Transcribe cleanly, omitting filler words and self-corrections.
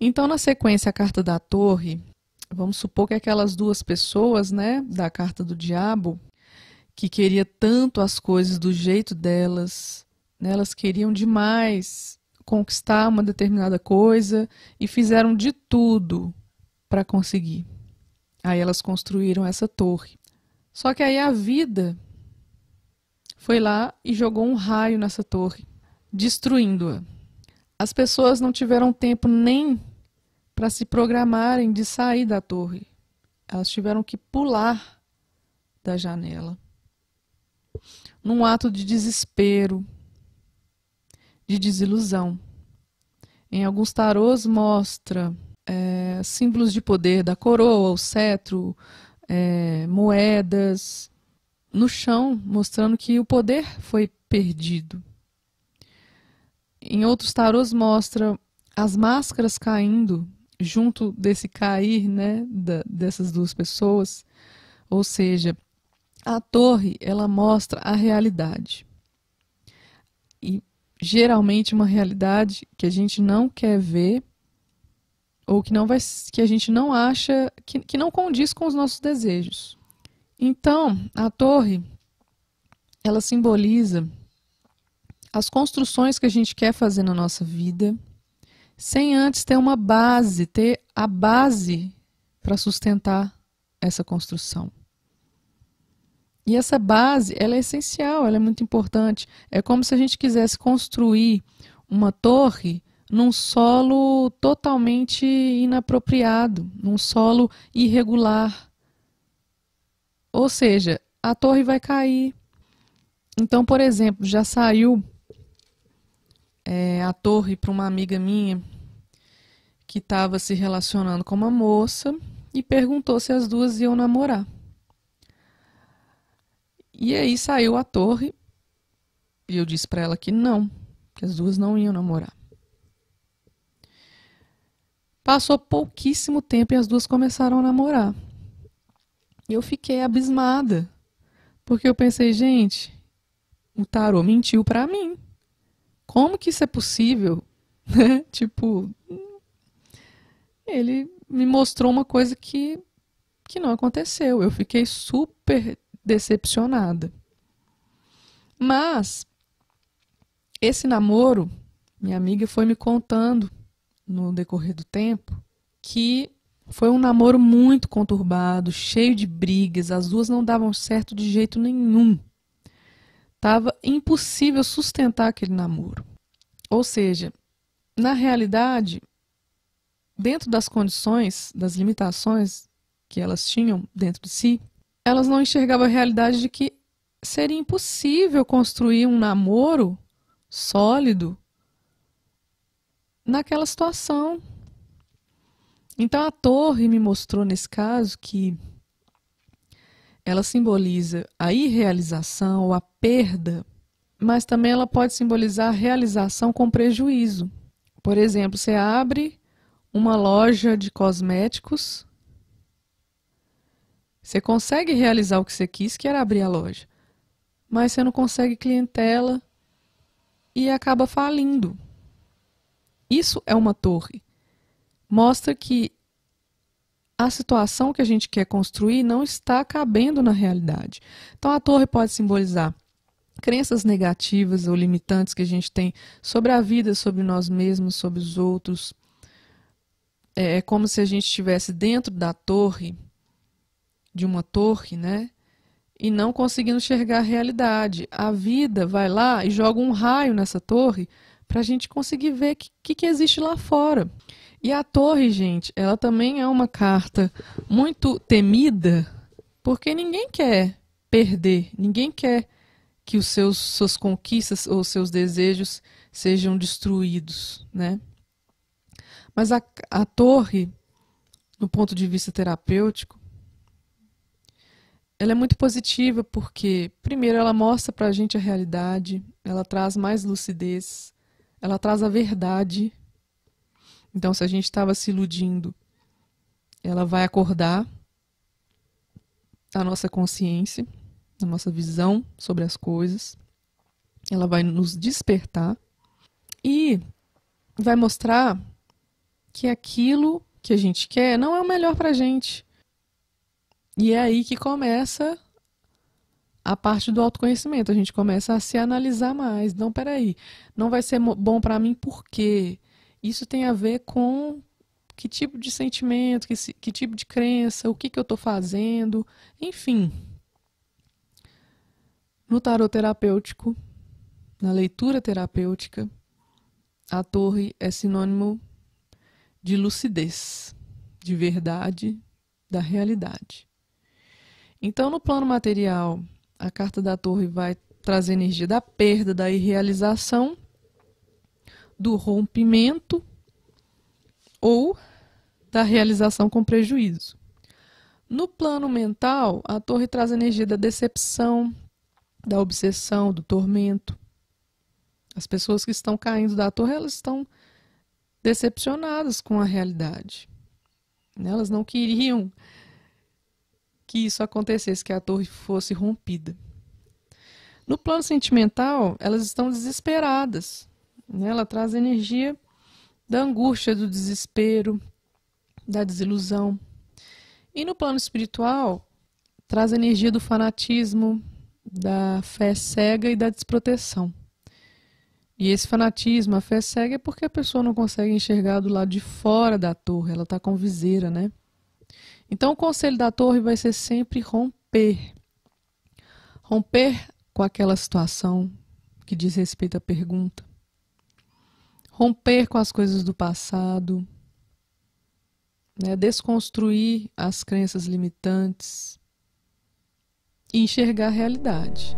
Então, na sequência, a carta da torre, vamos supor que aquelas duas pessoas, né, da carta do diabo, que queria tanto as coisas do jeito delas, né, elas queriam demais conquistar uma determinada coisa e fizeram de tudo para conseguir. Aí elas construíram essa torre. Só que aí a vida foi lá e jogou um raio nessa torre, destruindo-a. As pessoas não tiveram tempo nem para se programarem de sair da torre. Elas tiveram que pular da janela. Num ato de desespero, de desilusão. Em alguns tarôs mostra símbolos de poder da coroa, o cetro, moedas no chão, mostrando que o poder foi perdido. Em outros tarôs mostra as máscaras caindo junto desse cair, né, dessas duas pessoas. Ou seja, a torre, ela mostra a realidade. E geralmente uma realidade que a gente não quer ver ou que a gente não acha, que não condiz com os nossos desejos. Então, a torre, ela simboliza as construções que a gente quer fazer na nossa vida, sem antes ter uma base, ter a base para sustentar essa construção. E essa base, ela é essencial, ela é muito importante. É como se a gente quisesse construir uma torre num solo totalmente inapropriado, num solo irregular. Ou seja, a torre vai cair. Então, por exemplo, já saiu a torre para uma amiga minha que estava se relacionando com uma moça e perguntou se as duas iam namorar. E aí saiu a torre e eu disse para ela que não, que as duas não iam namorar. Passou pouquíssimo tempo e as duas começaram a namorar. E eu fiquei abismada, porque eu pensei, gente, o tarô mentiu para mim. Como que isso é possível? Tipo, ele me mostrou uma coisa que não aconteceu. Eu fiquei super decepcionada. Mas esse namoro, minha amiga foi me contando no decorrer do tempo que foi um namoro muito conturbado, cheio de brigas, as duas não davam certo de jeito nenhum. Tava impossível sustentar aquele namoro. Ou seja, na realidade, dentro das condições, das limitações que elas tinham dentro de si, elas não enxergavam a realidade de que seria impossível construir um namoro sólido naquela situação. Então a torre me mostrou nesse caso que ela simboliza a irrealização ou a perda, mas também ela pode simbolizar a realização com prejuízo. Por exemplo, você abre uma loja de cosméticos, você consegue realizar o que você quis, que era abrir a loja, mas você não consegue clientela e acaba falindo. Isso é uma torre. Mostra que a situação que a gente quer construir não está cabendo na realidade. Então a torre pode simbolizar crenças negativas ou limitantes que a gente tem sobre a vida, sobre nós mesmos, sobre os outros. É como se a gente estivesse dentro da torre, de uma torre, né? E não conseguindo enxergar a realidade. A vida vai lá e joga um raio nessa torre para a gente conseguir ver o que existe lá fora. E a torre, gente, ela também é uma carta muito temida, porque ninguém quer perder, ninguém quer que suas conquistas ou seus desejos sejam destruídos, né? Mas a torre, do ponto de vista terapêutico, ela é muito positiva porque, primeiro, ela mostra para a gente a realidade, ela traz mais lucidez, ela traz a verdade. Então, se a gente estava se iludindo, ela vai acordar a nossa consciência, a nossa visão sobre as coisas. Ela vai nos despertar e vai mostrar que aquilo que a gente quer não é o melhor para a gente. E é aí que começa a parte do autoconhecimento. A gente começa a se analisar mais. Não, peraí, não vai ser bom para mim por quê? Isso tem a ver com que tipo de sentimento, que tipo de crença, o que eu estou fazendo, enfim. No tarot terapêutico, na leitura terapêutica, a torre é sinônimo de lucidez, de verdade, da realidade. Então, no plano material, a carta da torre vai trazer energia da perda, da irrealização, do rompimento ou da realização com prejuízo. No plano mental, a torre traz energia da decepção, da obsessão, do tormento. As pessoas que estão caindo da torre, elas estão decepcionadas com a realidade. Elas não queriam que isso acontecesse, que a torre fosse rompida. No plano sentimental, elas estão desesperadas. Ela traz energia da angústia, do desespero, da desilusão. E no plano espiritual, traz energia do fanatismo, da fé cega e da desproteção. E esse fanatismo, a fé cega, é porque a pessoa não consegue enxergar do lado de fora da torre, ela está com viseira, né? Então o conselho da torre vai ser sempre romper. Romper com aquela situação que diz respeito à pergunta. Romper com as coisas do passado. Né? Desconstruir as crenças limitantes. E enxergar a realidade.